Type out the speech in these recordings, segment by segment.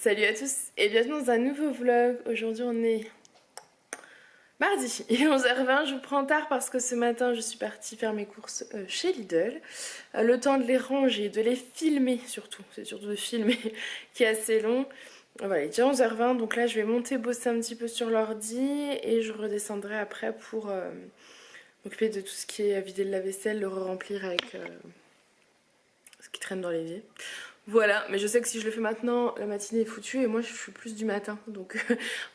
Salut à tous et bienvenue dans un nouveau vlog. Aujourd'hui on est mardi, il est 11h20, je vous prends tard parce que ce matin je suis partie faire mes courses chez Lidl. Le temps de les ranger, de les filmer surtout, c'est surtout de filmer qui est assez long. Voilà, il est déjà 11h20 donc là je vais monter bosser un petit peu sur l'ordi et je redescendrai après pour m'occuper de tout ce qui est vider le lave-vaisselle, le remplir avec ce qui traîne dans l'évier. Voilà, mais je sais que si je le fais maintenant, la matinée est foutue et moi je suis plus du matin. Donc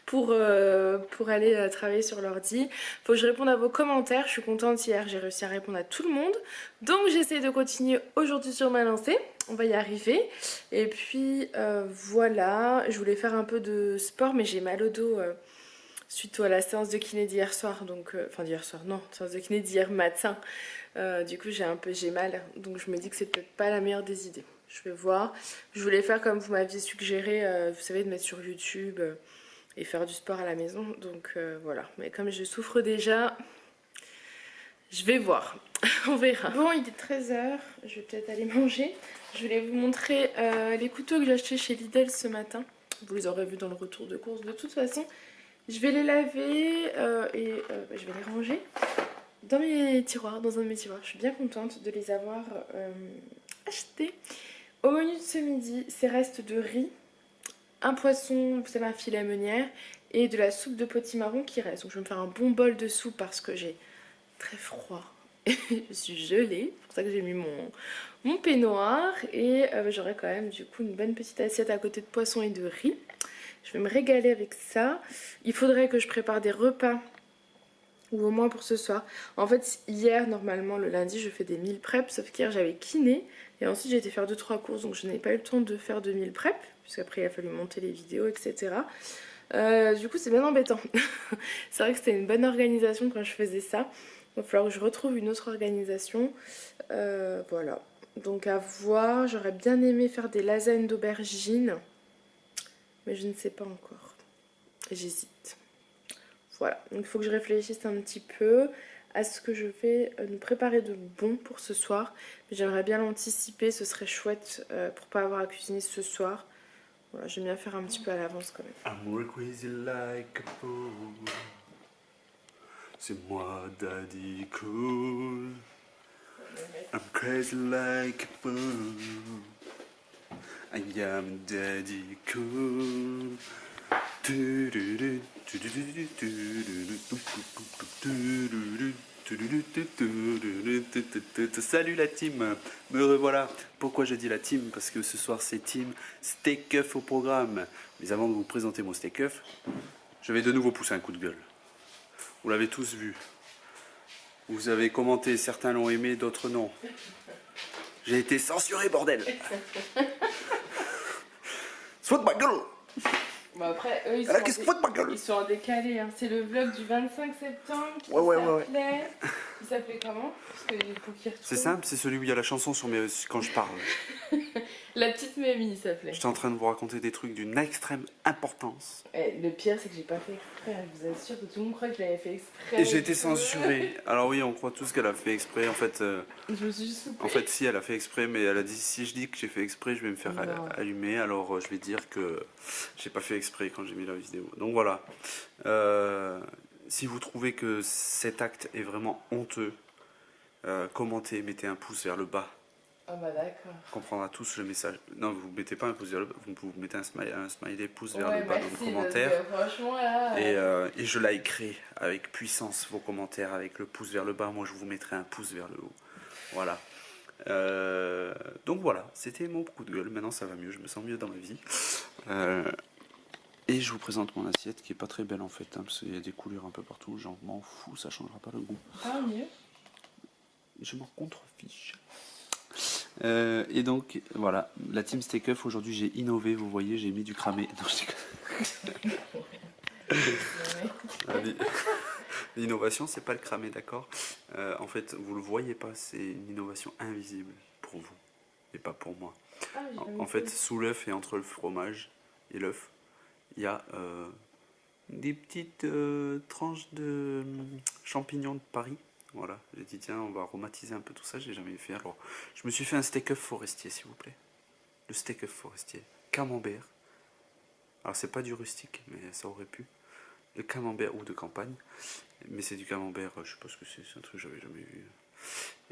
pour aller travailler sur l'ordi, faut que je réponde à vos commentaires. Je suis contente, hier j'ai réussi à répondre à tout le monde. Donc j'essaie de continuer aujourd'hui sur ma lancée. On va y arriver. Et puis voilà, je voulais faire un peu de sport mais j'ai mal au dos suite à la séance de kiné d'hier soir. Donc, enfin d'hier soir, non, séance de kiné d'hier matin. Du coup j'ai mal. Donc je me dis que c'est peut-être pas la meilleure des idées. Je vais voir. Je voulais faire comme vous m'aviez suggéré, vous savez, de mettre sur YouTube et faire du sport à la maison. Donc voilà. Mais comme je souffre déjà, je vais voir. On verra. Bon, il est 13h. Je vais peut-être aller manger. Je voulais vous montrer les couteaux que j'ai achetés chez Lidl ce matin. Vous les aurez vus dans le retour de course de toute façon. Je vais les laver et je vais les ranger dans mes tiroirs, dans un de mes tiroirs. Je suis bien contente de les avoir achetés. Au menu de ce midi, c'est restes de riz, un poisson, vous savez, un filet meunière et de la soupe de potimarron qui reste. Donc je vais me faire un bon bol de soupe parce que j'ai très froid. Je suis gelée, c'est pour ça que j'ai mis mon peignoir et j'aurai quand même du coup une bonne petite assiette à côté de poisson et de riz. Je vais me régaler avec ça. Il faudrait que je prépare des repas ou au moins pour ce soir. En fait, hier, normalement, le lundi, je fais des meal prep, sauf qu'hier, j'avais kiné. Et ensuite, j'ai été faire 2-3 courses, donc je n'ai pas eu le temps de faire de meal prep, puisqu'après, il a fallu monter les vidéos, etc. Du coup, c'est bien embêtant. C'est vrai que c'était une bonne organisation quand je faisais ça. Il va falloir que je retrouve une autre organisation. Voilà. Donc à voir, j'aurais bien aimé faire des lasagnes d'aubergine, mais je ne sais pas encore. J'hésite. Voilà, donc il faut que je réfléchisse un petit peu à ce que je vais nous préparer de bon pour ce soir. Mais j'aimerais bien l'anticiper, ce serait chouette pour pas avoir à cuisiner ce soir. Voilà, j'aime bien faire un petit peu à l'avance quand même. I'm crazy like a fool. C'est moi, Daddy Cool. I'm crazy like a fool. I am Daddy Cool. Salut la team, me revoilà. Pourquoi je dis la team? Parce que ce soir c'est team Steakeuf au programme. Mais avant de vous présenter mon Steakeuf, je vais de nouveau pousser un coup de gueule. Vous l'avez tous vu. Vous avez commenté, certains l'ont aimé, d'autres non. J'ai été censuré, bordel. Soit de ma gueule. Bon après, eux ils sont en décalé, hein. C'est le vlog du 25 septembre qui s'appelait... Il s'appelait comment? Parce que pour qu'il retrouve... C'est simple, c'est celui où il y a la chanson sur mes... quand je parle. La petite Mamie il s'appelait. J'étais en train de vous raconter des trucs d'une extrême importance. Et le pire c'est que j'ai pas fait exprès, je vous assure que tout le monde croit que je l'avais fait exprès. Et j'ai été censuré. Alors oui, on croit tous qu'elle a fait exprès. En fait, je me suis juste soupée. en fait, si, elle a fait exprès, mais elle a dit si je dis que j'ai fait exprès, je vais me faire allumer. Alors je vais dire que j'ai pas fait exprès quand j'ai mis la vidéo. Donc voilà. Si vous trouvez que cet acte est vraiment honteux, commentez, mettez un pouce vers le bas. Ah bah d'accord. On comprendra tous le message. Non, vous mettez pas un pouce vers le bas, vous mettez un smiley pouce vers le bas dans le commentaire. Franchement là. Et je likerai avec puissance vos commentaires avec le pouce vers le bas. Moi, je vous mettrai un pouce vers le haut. Voilà. Donc voilà, c'était mon coup de gueule. Maintenant, ça va mieux. Je me sens mieux dans ma vie. Et je vous présente mon assiette qui est pas très belle en fait, hein, parce qu'il y a des couleurs un peu partout. J'en m'en fous, ça changera pas le goût. Ah mieux. Je m'en contrefiche. Et donc voilà, la team Steakeuf, aujourd'hui j'ai innové, vous voyez, j'ai mis du cramé. L'innovation, c'est pas le cramé, d'accord. En fait, vous le voyez pas, c'est une innovation invisible pour vous et pas pour moi. En fait, sous l'œuf et entre le fromage et l'œuf, il y a des petites tranches de champignons de Paris. Voilà, j'ai dit tiens, on va aromatiser un peu tout ça, j'ai jamais fait. Alors, je me suis fait un steak-œuf forestier, s'il vous plaît. Le steak-œuf forestier, camembert, Alors c'est pas du rustique, mais ça aurait pu. Le camembert ou de campagne. Mais c'est du camembert, je sais pas ce que c'est un truc que j'avais jamais vu.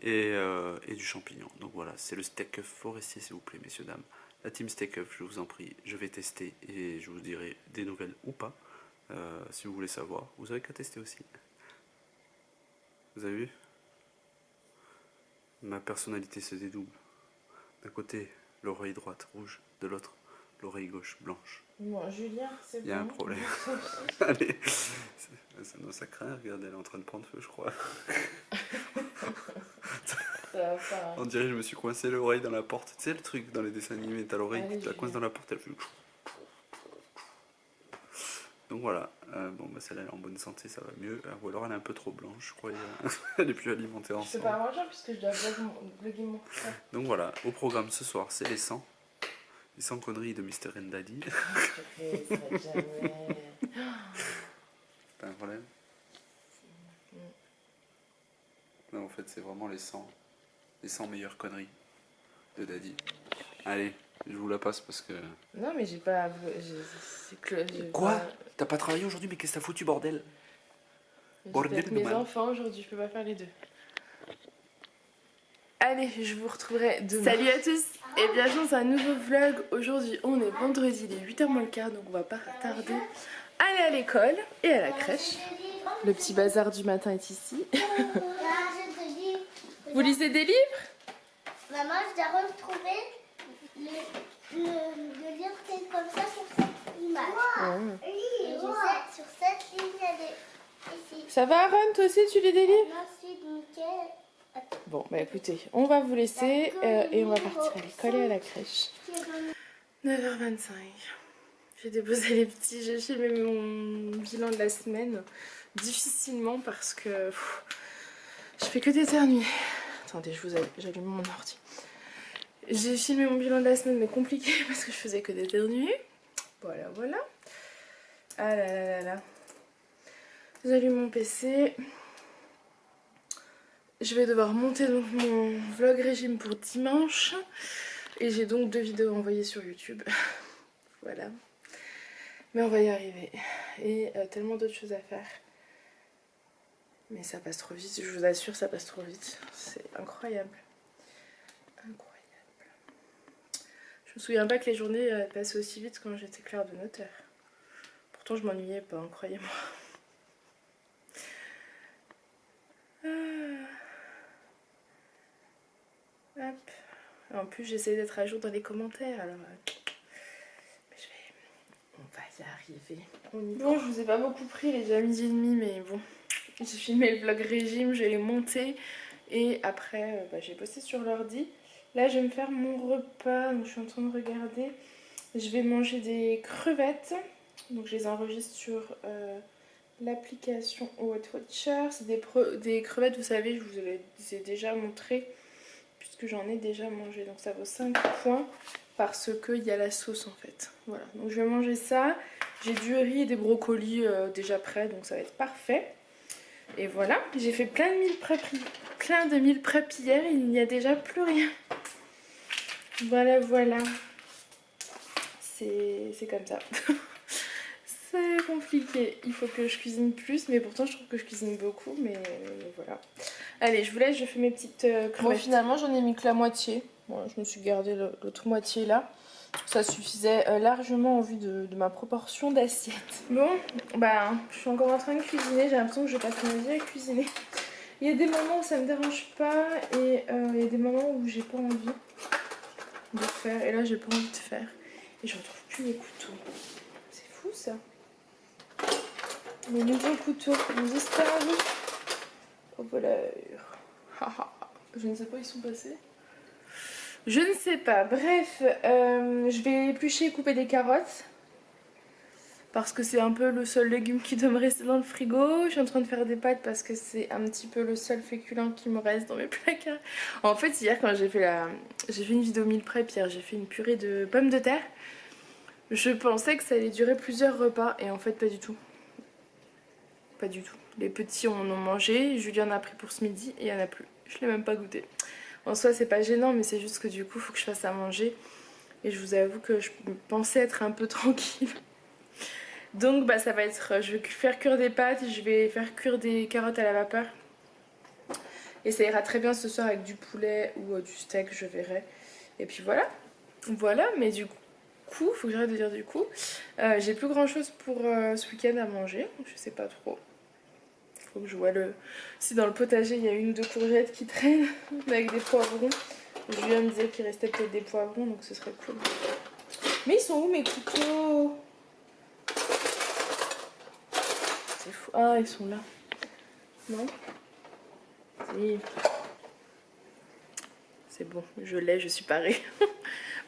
Et du champignon. Donc voilà, c'est le steak forestier s'il vous plaît, messieurs, dames. La team steak je vous en prie, je vais tester et je vous dirai des nouvelles ou pas. Si vous voulez savoir, vous avez qu'à tester aussi. Vous avez vu? Ma personnalité se dédouble. D'un côté, l'oreille droite rouge, de l'autre, l'oreille gauche blanche. Bon, Julien, c'est bon. Il y a un problème. Allez, ça craint, regarde, elle est en train de prendre feu, je crois. Ça va pas. On dirait que je me suis coincé l'oreille dans la porte. Tu sais le truc dans les dessins animés, t'as l'oreille, tu la coinces dans la porte, elle fait... Donc voilà, bon bah celle-là elle est en bonne santé, ça va mieux. Ou alors elle est un peu trop blanche, je crois. Elle est plus alimentée en Je peux sang. pas manger puisque je dois bloguer mon frère. Donc voilà, au programme ce soir, c'est les 100 conneries de Mr. Daddy. T'as un problème? Non, en fait, c'est vraiment les 100 meilleures conneries de Daddy. Allez, je vous la passe parce que... Non, mais j'ai pas. Quoi pas... T'as pas travaillé aujourd'hui, mais qu'est-ce que t'as foutu, bordel? J'étais avec mes enfants aujourd'hui, je peux pas faire les deux. Allez, je vous retrouverai demain. Salut à tous et bienvenue dans un nouveau vlog. Aujourd'hui, on est vendredi, il est 8h moins le quart, donc on va pas tarder. Aller à l'école et à la crèche. Le petit bazar du matin est ici. Vous lisez des livres? Maman, je dois retrouver le livre qui est comme ça sur cette image. Et je sais, sur cette ligne, elle est ici. Ça va, Aaron? Toi aussi, tu lis des livres? Merci, Mickaël. Bon, bah écoutez, on va vous laisser et on va partir à l'école et à la crèche. 9h25. J'ai déposé les petits, j'ai filmé mon bilan de la semaine difficilement parce que je fais que d'éternuer. Attendez, j'allume mon ordi. J'ai filmé mon bilan de la semaine mais compliqué parce que je faisais que d'éternuer. Voilà, voilà. Ah là là là là. J'allume mon PC. Je vais devoir monter donc mon vlog régime pour dimanche. Et j'ai donc 2 vidéos envoyées sur YouTube. Voilà. Mais on va y arriver. Et tellement d'autres choses à faire. Mais ça passe trop vite, je vous assure, ça passe trop vite. C'est incroyable. Incroyable. Je me souviens pas que les journées passaient aussi vite quand j'étais claire de notaire. Pourtant, je m'ennuyais pas, hein, croyez-moi. Hop. En plus, j'essaie d'être à jour dans les commentaires, alors... On va y arriver. Bon, je vous ai pas beaucoup pris, il est déjà 12h30, mais bon. J'ai filmé le vlog régime, je l'ai monté. Et après, j'ai bossé sur l'ordi. Là, je vais me faire mon repas. Donc, je suis en train de regarder. Je vais manger des crevettes. Donc, je les enregistre sur l'application Weight Watcher. C'est des crevettes, vous savez, je vous les ai déjà montré. Puisque j'en ai déjà mangé. Donc, ça vaut 5 points. Parce qu'il y a la sauce en fait. Voilà, donc je vais manger ça. J'ai du riz et des brocolis déjà prêts, donc ça va être parfait. Et voilà, j'ai fait plein de meal prep hier, il n'y a déjà plus rien. Voilà, voilà. C'est comme ça. C'est compliqué. Il faut que je cuisine plus, mais pourtant je trouve que je cuisine beaucoup, mais voilà. Allez, je vous laisse, je fais mes petites crevettes. Bon, finalement, j'en ai mis que la moitié. Bon, je me suis gardé l'autre moitié là. Ça suffisait largement en vue de ma proportion d'assiette. Bon, bah, je suis encore en train de cuisiner. J'ai l'impression que je passe ma vie à cuisiner. Il y a des moments où ça me dérange pas et il y a des moments où j'ai pas envie de faire. Et là, j'ai pas envie de faire. Et je retrouve plus mes couteaux. C'est fou ça. Mes nouveaux couteaux ont disparu. Au voleur. Je ne sais pas où ils sont passés. Je ne sais pas. Bref, je vais éplucher et couper des carottes. Parce que c'est un peu le seul légume qui doit me rester dans le frigo. Je suis en train de faire des pâtes parce que c'est un petit peu le seul féculent qui me reste dans mes placards. En fait, hier quand j'ai fait une vidéo meal prep, hier j'ai fait une purée de pommes de terre. Je pensais que ça allait durer plusieurs repas et en fait pas du tout. Pas du tout. Les petits en ont mangé, Julien en a pris pour ce midi et il n'y en a plus. Je l'ai même pas goûté. En soi c'est pas gênant mais c'est juste que du coup il faut que je fasse à manger. Et je vous avoue que je pensais être un peu tranquille. Donc bah ça va être, je vais faire cuire des pâtes, je vais faire cuire des carottes à la vapeur. Et ça ira très bien ce soir avec du poulet ou du steak, je verrai. Et puis voilà. Voilà, mais du coup, faut que j'arrête de dire du coup. J'ai plus grand chose pour ce week-end à manger, je sais pas trop. Faut que je vois si dans le potager il y a une ou deux courgettes qui traînent avec des poivrons. Julien me disait qu'il restait peut-être des poivrons, donc ce serait cool. Mais ils sont où mes couteaux? C'est fou. Ah, ils sont là. Non? Si. C'est bon, je l'ai, je suis parée.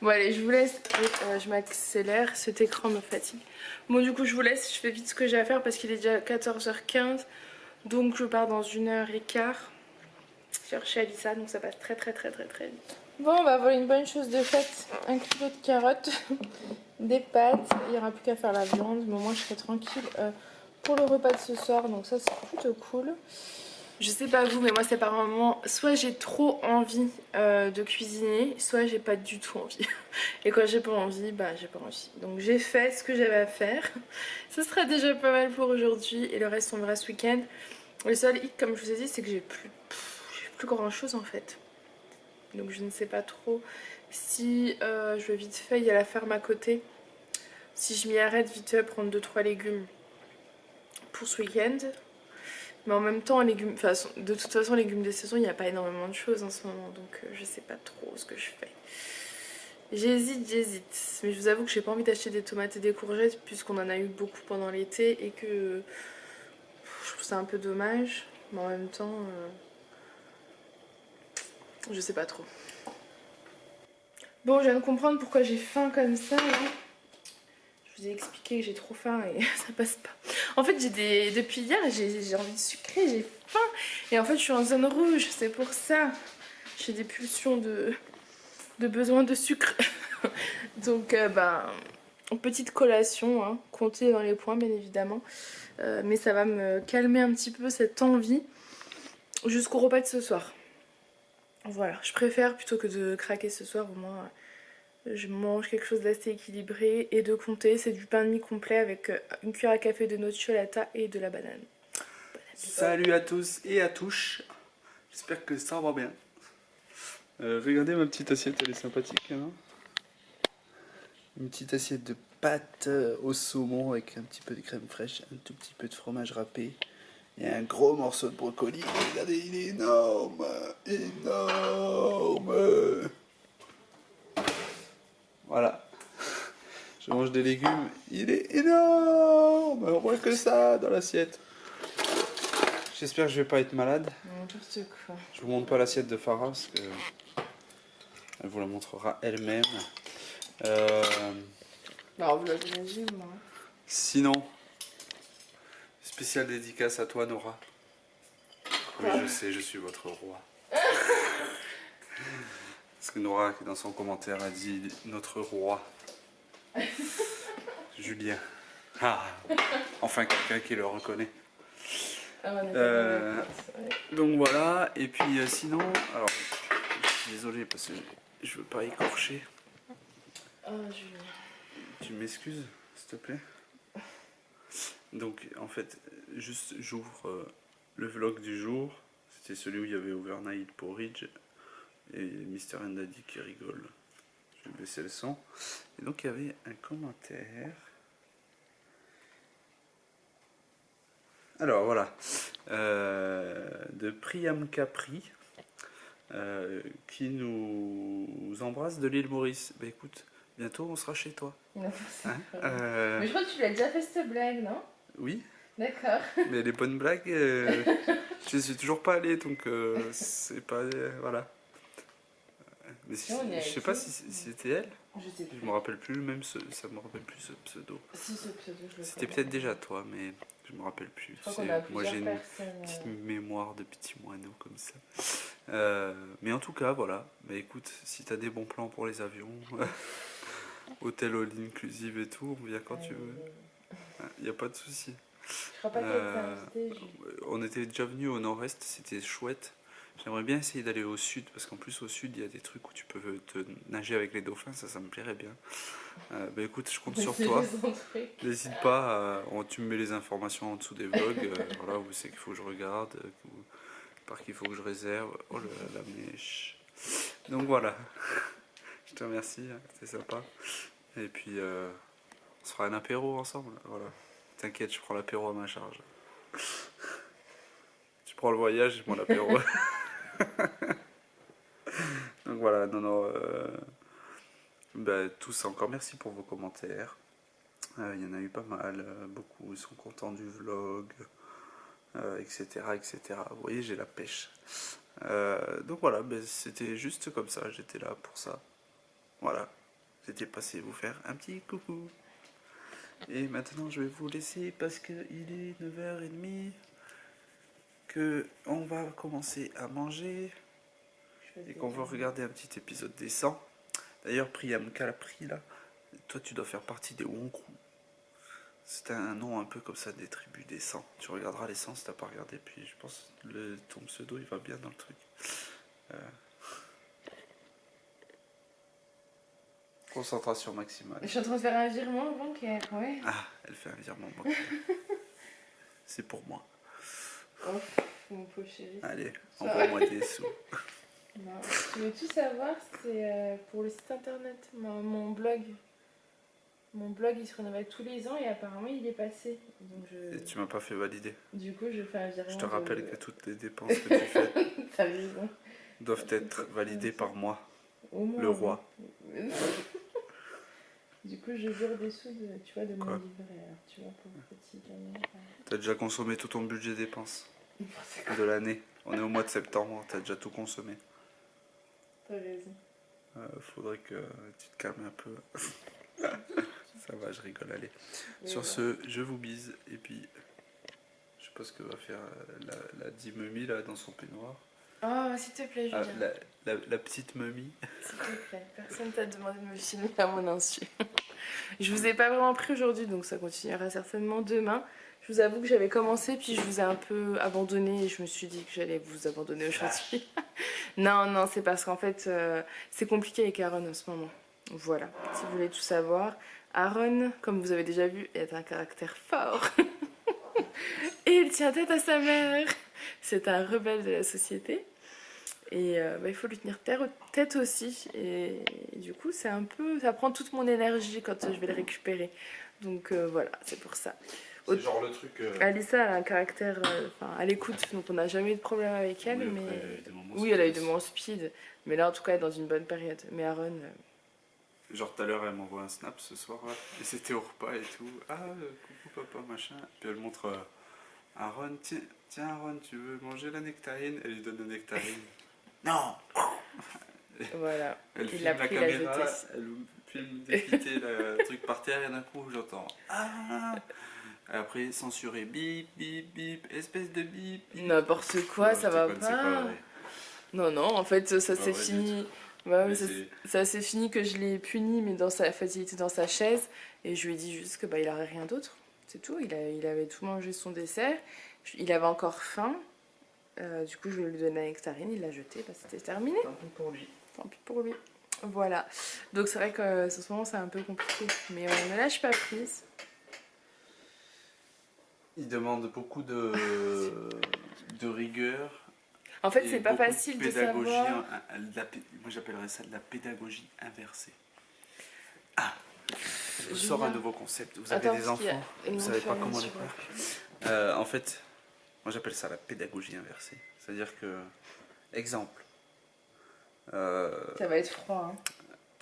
Bon allez, je vous laisse, je m'accélère, cet écran me fatigue. Bon du coup je vous laisse, je fais vite ce que j'ai à faire parce qu'il est déjà 14h15. Donc je pars dans 1h15 chercher Alissa, donc ça passe très vite. Bon, on va avoir une bonne chose de faite, 1 kilo de carottes, des pâtes, il n'y aura plus qu'à faire la viande, mais au moins je serai tranquille pour le repas de ce soir, donc ça c'est plutôt cool. Je sais pas vous, mais moi c'est par moments, soit j'ai trop envie de cuisiner, soit j'ai pas du tout envie. Et quand j'ai pas envie, bah j'ai pas envie. Donc j'ai fait ce que j'avais à faire. Ce sera déjà pas mal pour aujourd'hui et le reste on verra ce week-end. Le seul hic, comme je vous ai dit, c'est que j'ai plus grand chose en fait. Donc je ne sais pas trop si je vais vite fait, il y a la ferme à côté. Si je m'y arrête vite fait prendre 2-3 légumes pour ce week-end. Mais en même temps, de toute façon, légumes de saison, il n'y a pas énormément de choses en ce moment. Donc je sais pas trop ce que je fais. J'hésite. Mais je vous avoue que j'ai pas envie d'acheter des tomates et des courgettes puisqu'on en a eu beaucoup pendant l'été et que je trouve ça un peu dommage. Mais en même temps, je sais pas trop. Bon, je viens de comprendre pourquoi j'ai faim comme ça. Là. Je vous ai expliqué que j'ai trop faim et ça passe pas. En fait, depuis hier, j'ai envie de sucrer, j'ai faim. Et en fait, je suis en zone rouge, c'est pour ça. J'ai des pulsions de besoin de sucre. Donc, petite collation, hein, comptez dans les points, bien évidemment. Mais ça va me calmer un petit peu cette envie jusqu'au repas de ce soir. Voilà, je préfère plutôt que de craquer ce soir, au moins je mange quelque chose d'assez équilibré et de compter. C'est du pain de mie complet avec une cuillère à café de noix de ciolata et de la banane. Salut à tous et à tous. J'espère que ça va bien. Regardez ma petite assiette, elle est sympathique. Hein, une petite assiette de pâtes au saumon avec un petit peu de crème fraîche, un tout petit peu de fromage râpé. Et un gros morceau de brocoli. Regardez, il est énorme. Énorme. Voilà. Je mange des légumes. Il est énorme. On voit que ça dans l'assiette. J'espère que je vais pas être malade. N'importe quoi. Je vous montre pas l'assiette de Farah parce que elle vous la montrera elle-même. Bah, vous l'avez imagé, moi. Sinon, spéciale dédicace à toi, Nora. Oui, je sais, je suis votre roi. Parce que Nora, dans son commentaire, a dit notre roi. Julien. Ah, enfin quelqu'un qui le reconnaît. Ah, Donc voilà, et puis sinon, alors, je suis désolé parce que je veux pas écorcher. Oh, Julien. Tu m'excuses, s'il te plaît. Donc en fait, juste j'ouvre le vlog du jour. C'était celui où il y avait Overnight Porridge et Mister and Daddy qui rigole. Je vais baisser le son. Et donc il y avait un commentaire. Alors voilà, de Priam Capri, qui nous embrasse de l'île Maurice. Bah écoute, bientôt on sera chez toi. Non, Hein mais je crois que tu l'as déjà fait cette blague, non? Oui, D'accord. mais les bonnes blagues, je suis toujours pas allé, donc c'est pas... voilà. Mais je sais pas si c'était elle. Je sais plus. Je me rappelle plus, même ça me rappelle plus ce pseudo. Si, ce pseudo, je le C'était connais. peut-être déjà toi, mais je me rappelle plus. Je crois qu'on a Moi j'ai plusieurs une personnes. petite mémoire de petit moineau comme ça. Mais en tout cas, voilà. Bah écoute, si t'as des bons plans pour les avions, hôtel all inclusive et tout, on vient quand tu veux. Il n'y a pas de souci. Je crois pas qu'elle t'a invité. On était déjà venu au nord-est, c'était chouette. J'aimerais bien essayer d'aller au sud, parce qu'en plus au sud il y a des trucs où tu peux te nager avec les dauphins, ça me plairait bien. Bah écoute, je compte sur toi. N'hésite pas, tu me mets les informations en dessous des vlogs, voilà, où c'est qu'il faut que je regarde, par qu'il faut que je réserve. Oh la mèche. Donc voilà, je te remercie, hein, c'était sympa. Et puis on se fera un apéro ensemble, voilà. T'inquiète, je prends l'apéro à ma charge. Tu prends le voyage, je prends l'apéro. Donc voilà, non, bah, tous encore merci pour vos commentaires. Il y en a eu pas mal, beaucoup sont contents du vlog, etc., etc. Vous voyez, j'ai la pêche. Donc voilà, bah, c'était juste comme ça, j'étais là pour ça. Voilà, j'étais passé vous faire un petit coucou. Et maintenant je vais vous laisser parce qu'il est 9h30, que on va commencer à manger et qu'on va regarder un petit épisode des 100. D'ailleurs, Priam Calapri, là, toi tu dois faire partie des Wonkrou. C'est un nom un peu comme ça des tribus des 100. Tu regarderas les 100 si t'as pas regardé, puis je pense que ton pseudo il va bien dans le truc. Concentration maximale. Je suis en train de faire un virement bancaire, ouais. Ah, elle fait un virement bancaire. C'est pour moi. Oh, mon pauvre chéri. Allez, envoie-moi des sous. Non. Tu veux tout savoir, c'est pour le site internet, mon blog. Mon blog il se renouvelle tous les ans et apparemment il est passé. Donc Et tu m'as pas fait valider. Du coup je fais un virement. Je te rappelle que toutes les dépenses que tu fais T'as raison. doivent être validées par moi, Au moins, le roi. Du coup je vire des sous de, tu vois, de mon Quoi livret. Alors, tu vois, pour le petit gamin. T'as déjà consommé tout ton budget dépenses de l'année. On est au mois de septembre, t'as déjà tout consommé. T'as raison. Faudrait que tu te calmes un peu. Ça va, je rigole, allez. Mais Sur bon. ce, je vous bise, et puis je sais pas ce que va faire la dit Mummy là dans son peignoir. Oh, s'il te plaît, Ah, Julien. la petite Mummy. S'il te plaît, personne t'a demandé de me filmer à mon insu. Je vous ai pas vraiment pris aujourd'hui, donc ça continuera certainement demain. Je vous avoue que j'avais commencé, puis je vous ai un peu abandonné et je me suis dit que j'allais vous abandonner aujourd'hui. Non, c'est parce qu'en fait, c'est compliqué avec Aaron en ce moment. Voilà, si vous voulez tout savoir. Aaron, comme vous avez déjà vu, est un caractère fort. Et il tient tête à sa mère. C'est un rebelle de la société. Et il faut lui tenir tête aussi. Et du coup, c'est un peu... Ça prend toute mon énergie quand je vais le récupérer. Donc voilà, c'est pour ça. C'est genre le truc. Alissa, elle a un caractère à l'écoute, donc on n'a jamais eu de problème avec elle. Oui, mais oui, elle a eu des moments speed. Mais là, en tout cas, elle est dans une bonne période. Mais Aaron... Genre tout à l'heure, elle m'envoie un snap ce soir, là, et c'était au repas et tout. Ah, coucou papa, machin. Puis elle montre Aaron, tiens Aaron, tu veux manger la nectarine? Elle lui donne la nectarine. Non. Voilà. Elle Il filme l'a la pris, il l'a caméra, jeté. elle filme défiter le truc par terre, et d'un coup j'entends Ah. Et après censuré, bip, bip, bip, espèce de bip, bip. N'importe quoi, Non, ça je va déconne, c'est pas. vrai. Non, en fait, ça C'est pas c'est vrai du fini. Bah, oui, Mais ça c'est fini que je l'ai puni, mais dans sa facilité dans sa chaise. Et je lui ai dit juste que il aurait rien d'autre. C'est tout. Il avait tout mangé son dessert. Il avait encore faim. Du coup, je lui ai donné la nectarine. Il l'a jeté. C'était terminé. Tant pis pour lui. Tant pis pour lui. Voilà. Donc c'est vrai que en ce moment c'est un peu compliqué. Mais on ne lâche pas prise. Il demande beaucoup de rigueur. En fait, Et c'est pas beaucoup facile de pédagogie, savoir. moi j'appellerais ça de la pédagogie inversée. Ah, je Julien. sors un nouveau concept. Vous avez Attends, des parce qu'il y a enfants, vous énormément savez de pas familles comment les sur la faire. En fait, moi j'appelle ça la pédagogie inversée. C'est-à-dire que, exemple, Ça va être froid. Hein.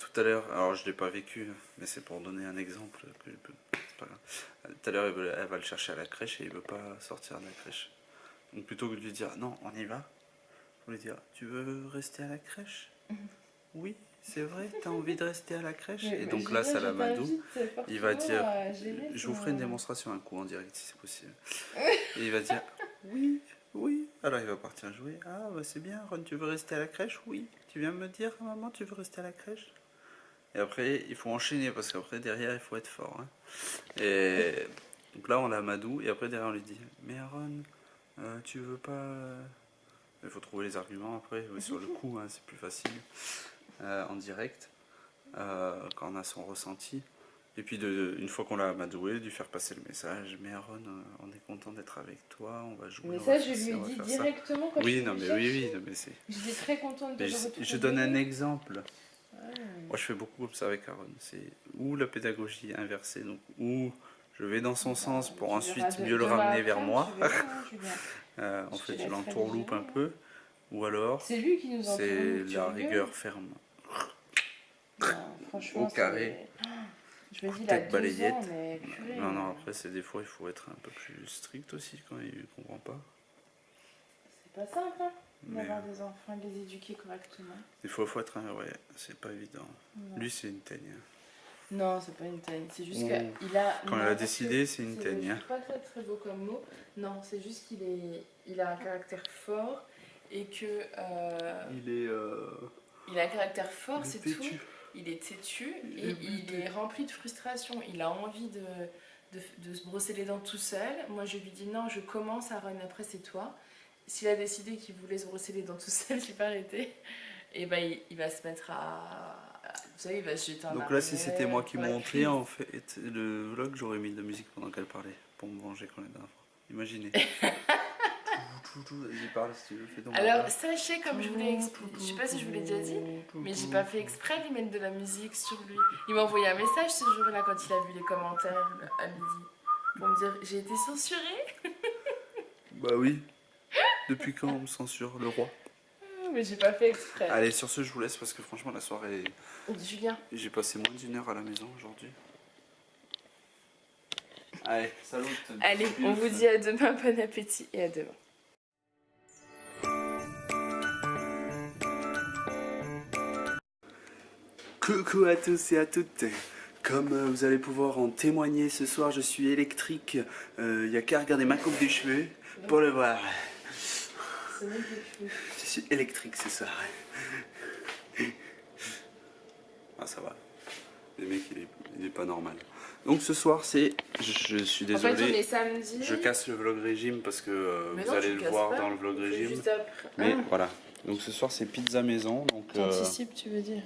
tout à l'heure, alors je l'ai pas vécu, mais c'est pour donner un exemple que c'est pas grave. Tout à l'heure, elle va le chercher à la crèche et il veut pas sortir de la crèche. Donc plutôt que de lui dire non, on y va, faut lui dire tu veux rester à la crèche? Oui, c'est vrai, t'as envie de rester à la crèche? Et donc là, Salamadou, il va dire je vous ferai une démonstration un coup en direct si c'est possible. Et il va dire oui, oui. Alors il va partir jouer. Ah bah c'est bien, Ron, tu veux rester à la crèche? Oui. Tu viens me dire maman, tu veux rester à la crèche? Et après, il faut enchaîner parce qu'après, derrière, il faut être fort. Hein. Et donc là, on l'a Madou. Et après, derrière, on lui dit mais Aaron, tu veux pas Il faut trouver les arguments après, sur le coup, hein, c'est plus facile en direct, quand on a son ressenti. Et puis une fois qu'on l'a amadoué, lui faire passer le message. Mais Aaron, on est content d'être avec toi, on va jouer. Mais on ça, va je faire lui ai on va dit faire directement quand oui, je non, mais non, mais c'est. J'étais très contente de le retrouver. Je donne un exemple. Moi, je fais beaucoup comme ça avec Aaron. C'est ou la pédagogie inversée, donc où je vais dans son sens pour ensuite mieux le ramener vers moi. En fait, je l'entourloupe un peu. Ou alors, c'est lui qui nous c'est la rigueur ferme. Non, franchement, au carré. Je me dis, il a 2 balayette. ans, mais purée. Non, après, c'est des fois, il faut être un peu plus strict aussi quand il ne comprend pas. C'est pas simple, hein, Mais, d'avoir des enfants et de les éduquer correctement. Des fois, il faut être un. Ouais, c'est pas évident. Non. Lui, c'est une teigne. Non, c'est pas une teigne. C'est juste Mmh. qu'il a. Quand il a décidé, c'est une teigne. C'est pas très très beau comme mot. Non, c'est juste il a un caractère fort et que. Il a un caractère fort, c'est tout. Il est têtu et il est rempli de frustration. Il a envie de se brosser les dents tout seul. Moi, je lui dis non, je commence, Aaron, après c'est toi. S'il a décidé qu'il voulait se brosser les dents tout seul, j'ai pas arrêté. Et ben, il va se mettre à. Vous savez, il va se jeter en arrière. Donc là, si c'était moi qui montrais, en fait, le vlog, j'aurais mis de la musique pendant qu'elle parlait pour me venger quand elle est enfant. Imaginez. Vas-y, parle si tu veux. Fais donc. Alors, sachez, comme je vous l'ai expliqué, je sais pas si je vous l'ai déjà dit, mais j'ai pas fait exprès de lui mettre de la musique sur lui. Il m'a envoyé un message ce jour-là quand il a vu les commentaires à midi pour me dire j'ai été censurée. Bah oui. Depuis quand on me censure le roi? Mais j'ai pas fait exprès. Allez, sur ce, je vous laisse parce que franchement, la soirée. Julien. J'ai passé moins d'une heure à la maison aujourd'hui. Allez, salut. Allez, on vous dit à demain, bon appétit et à demain. Coucou à tous et à toutes. Comme vous allez pouvoir en témoigner ce soir, je suis électrique. Il n'y a qu'à regarder ma coupe des cheveux pour le voir. Je suis électrique, c'est ça. Ah, ça va. Le mec, il est pas normal. Donc ce soir, c'est. Je suis désolé. En fait, on est samedi. Je casse le vlog régime parce que vous allez le voir dans le vlog régime. Juste après. Mais voilà. Donc ce soir, c'est pizza maison. Donc, t'anticipes, tu veux dire.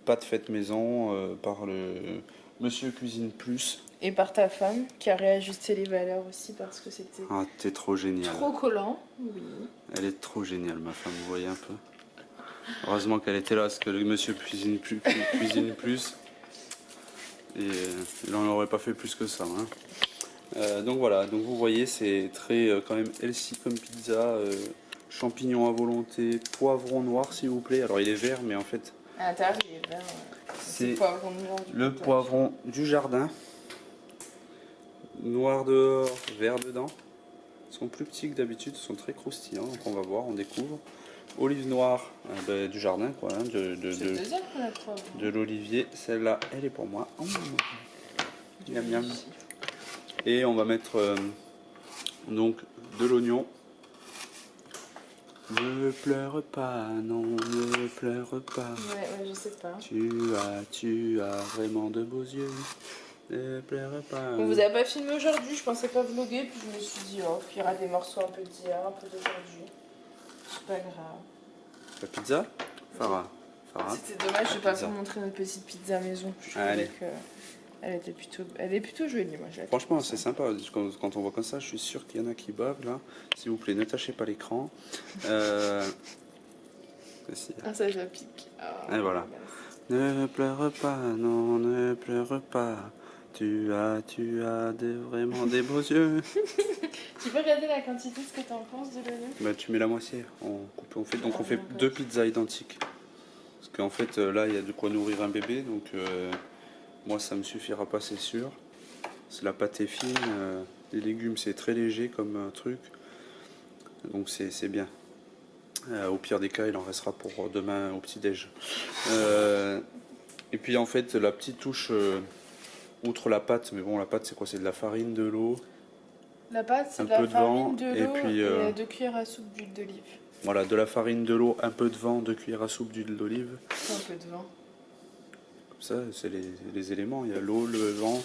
pâte faite maison par le Monsieur Cuisine Plus. Et par ta femme qui a réajusté les valeurs aussi parce que c'était Ah, t'es trop génial. trop collant. Oui. Elle est trop géniale, ma femme, vous voyez un peu. Heureusement qu'elle était là parce que le Monsieur Cuisine Plus. Et il n'en aurait pas fait plus que ça. Hein. Donc voilà, donc vous voyez, c'est très quand même healthy comme pizza. Champignons à volonté, poivron noir s'il vous plaît. Alors il est vert, mais en fait. À l'intérieur, il est vert. C'est poivron noir le poivron du jardin. Noir dehors, vert dedans. Ils sont plus petits que d'habitude, ils sont très croustillants. Donc on va voir, on découvre. Olive noire du jardin, quoi. Hein, de l'olivier. Celle-là, elle est pour moi. Oh, miam miam. Et on va mettre donc de l'oignon. Ne pleure pas, non, ne pleure pas. Ouais, je sais pas. Tu as vraiment de beaux yeux. Ne pleure pas. On vous a pas filmé aujourd'hui, je pensais pas vlogger, puis je me suis dit, oh, il y aura des morceaux un peu d'hier, un peu d'aujourd'hui. C'est pas grave. La pizza Farah. C'était dommage de pas vous montrer notre petite pizza maison. Je trouvais que elle est plutôt jolie, moi. Franchement, c'est sympa. Quand on voit comme ça, je suis sûr qu'il y en a qui bavent là. S'il vous plaît, ne tâchez pas l'écran. Ah, ça, je la pique. Oh, et voilà. Ne pleure pas, non, ne pleure pas. Tu as vraiment des beaux yeux. Tu peux regarder la quantité, ce que tu en penses de l'oignon? Bah, tu mets la moitié. On fait 2 pizzas identiques. Parce qu'en fait, là, il y a de quoi nourrir un bébé. Donc, moi, ça me suffira pas, c'est sûr. La pâte est fine. Les légumes, c'est très léger comme truc. Donc, c'est bien. Au pire des cas, il en restera pour demain au petit-déj. Et puis, en fait, la petite touche... outre la pâte, mais bon, la pâte c'est quoi? C'est de la farine, de l'eau. La pâte, c'est de la farine, de l'eau et 2 cuillères à soupe d'huile d'olive. Voilà, de la farine, de l'eau, un peu de vent, 2 cuillères à soupe d'huile d'olive. Un peu de vent. Comme ça, c'est les éléments. Il y a l'eau, le vent.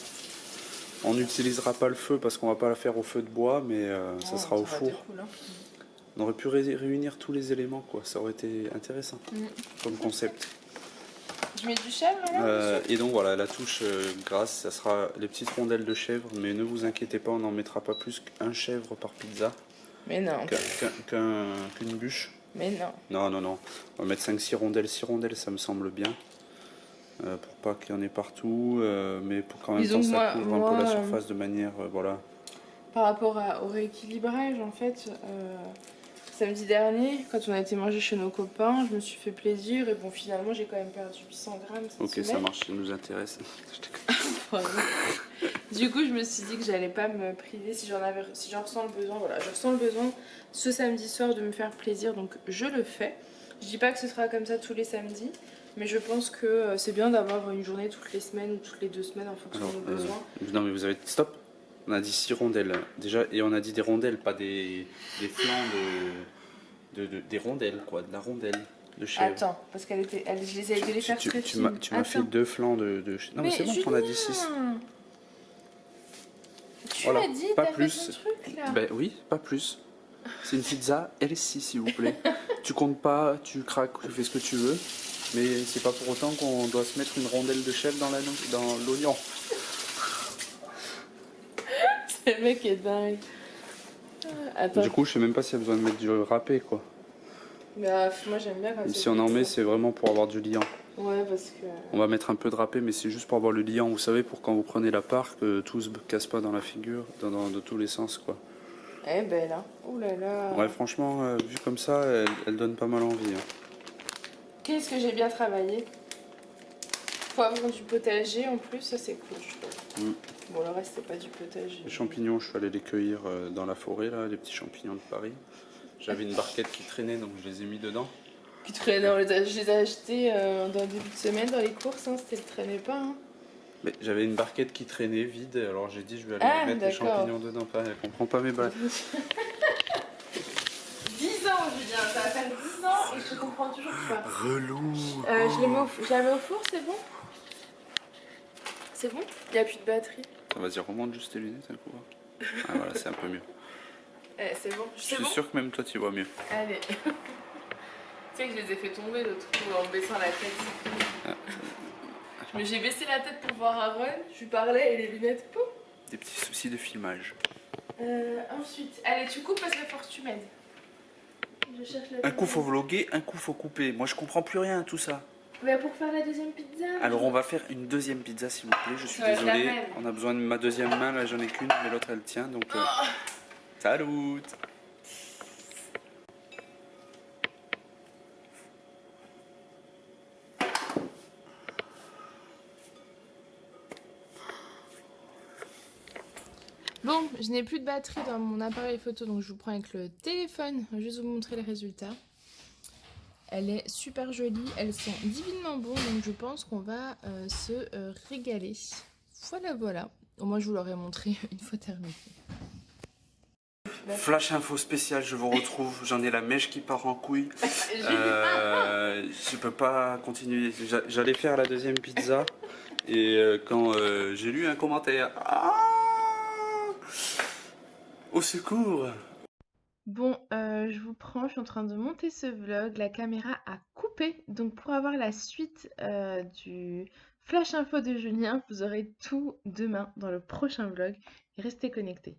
On n'utilisera pas le feu parce qu'on va pas la faire au feu de bois, mais ça sera au four. Cool, hein. On aurait pu réunir tous les éléments, quoi. Ça aurait été intéressant comme concept. Je mets du chèvre là Et donc voilà, la touche grasse, ça sera les petites rondelles de chèvre, mais ne vous inquiétez pas, on n'en mettra pas plus qu'un chèvre par pizza. Mais non. Qu'une bûche. Mais non. Non, non, non. On va mettre 5-6 rondelles. 6 rondelles, ça me semble bien. Pour pas qu'il y en ait partout, mais pour qu'en même temps ça couvre un peu la surface de manière, voilà. Par rapport au rééquilibrage, en fait, samedi dernier, quand on a été manger chez nos copains, je me suis fait plaisir et bon, finalement, j'ai quand même perdu 800 grammes cette Ok, semaine. ça marche, ça nous intéresse. Du coup, je me suis dit que j'allais pas me priver si j'en ressens le besoin. Voilà, je ressens le besoin ce samedi soir de me faire plaisir, donc je le fais. Je dis pas que ce sera comme ça tous les samedis, mais je pense que c'est bien d'avoir une journée toutes les semaines ou toutes les 2 semaines en fonction de nos besoins. Non, mais vous avez stop. On a dit 6 rondelles déjà, et on a dit des rondelles, pas des flancs des rondelles, quoi, de la rondelle de chèvre. Attends, parce je les ai de les faire très fines. Tu m'as fait 2 flancs de... Non, mais c'est bon, on a dit 6. Tu voilà, m'as dit, pas t'as plus. fait ton truc là. Ben oui, pas plus. C'est une pizza LC, s'il vous plaît. Tu comptes pas, tu craques, tu fais ce que tu veux, mais c'est pas pour autant qu'on doit se mettre une rondelle de chèvre dans l'oignon. Le mec est dingue. Attends. Du coup, je sais même pas s'il y a besoin de mettre du râpé, quoi. Bah, moi j'aime bien quand si on en met, c'est vraiment pour avoir du liant. Ouais, parce que... On va mettre un peu de râpé, mais c'est juste pour avoir le liant, vous savez, pour quand vous prenez la part, que tout se casse pas dans la figure, de tous les sens, quoi. Eh ben là, oh là là. Ouais, franchement, vu comme ça, elle donne pas mal envie. Hein. Qu'est-ce que j'ai bien travaillé. Poivron du potager en plus, ça c'est cool, je trouve. Bon, le reste c'est pas du potager. Les champignons, je suis allé les cueillir dans la forêt, là, les petits champignons de Paris. J'avais une barquette qui traînait, donc je les ai mis dedans. Qui traînait, je les ai achetés dans le début de semaine dans les courses, hein, c'était le traînait pas. Hein. Mais j'avais une barquette qui traînait vide, alors j'ai dit je vais aller mettre les champignons dedans. Elle comprend pas mes balles. 10 ans, Julien, ça va faire 10 ans et je te comprends toujours pas. Relou. Je la mets au four, c'est bon? C'est bon? Il n'y a plus de batterie. Vas-y, remonte juste tes lunettes un coup. Ah voilà, c'est un peu mieux. C'est bon. Je suis sûr que même toi tu vois mieux. Allez. Tu sais que je les ai fait tomber l'autre coup en baissant la tête. Mais j'ai baissé la tête pour voir Aaron, je lui parlais et les lunettes, pouf. Des petits soucis de filmage. Ensuite, allez, tu coupes parce qu'il faut que tu m'aides. Je cherche la un coup faut vloguer, un coup faut couper. Moi je comprends plus rien à tout ça. Mais pour faire la deuxième pizza. Alors on va faire une deuxième pizza s'il vous plaît. Je suis désolé. On a besoin de ma deuxième main, là j'en ai qu'une, mais l'autre elle tient donc. Salut. Bon, je n'ai plus de batterie dans mon appareil photo, donc je vous prends avec le téléphone. Je vais juste vous montrer les résultats. Elle est super jolie, elles sont divinement bonnes, donc je pense qu'on va se régaler. Voilà, voilà. Au moins, je vous l'aurai montré une fois terminé. Flash info spécial, je vous retrouve. J'en ai la mèche qui part en couille. Je peux pas continuer. J'allais faire la deuxième pizza et quand j'ai lu un commentaire, au secours. Bon, je vous prends, je suis en train de monter ce vlog, la caméra a coupé, donc pour avoir la suite du flash info de Julien, vous aurez tout demain dans le prochain vlog, restez connectés.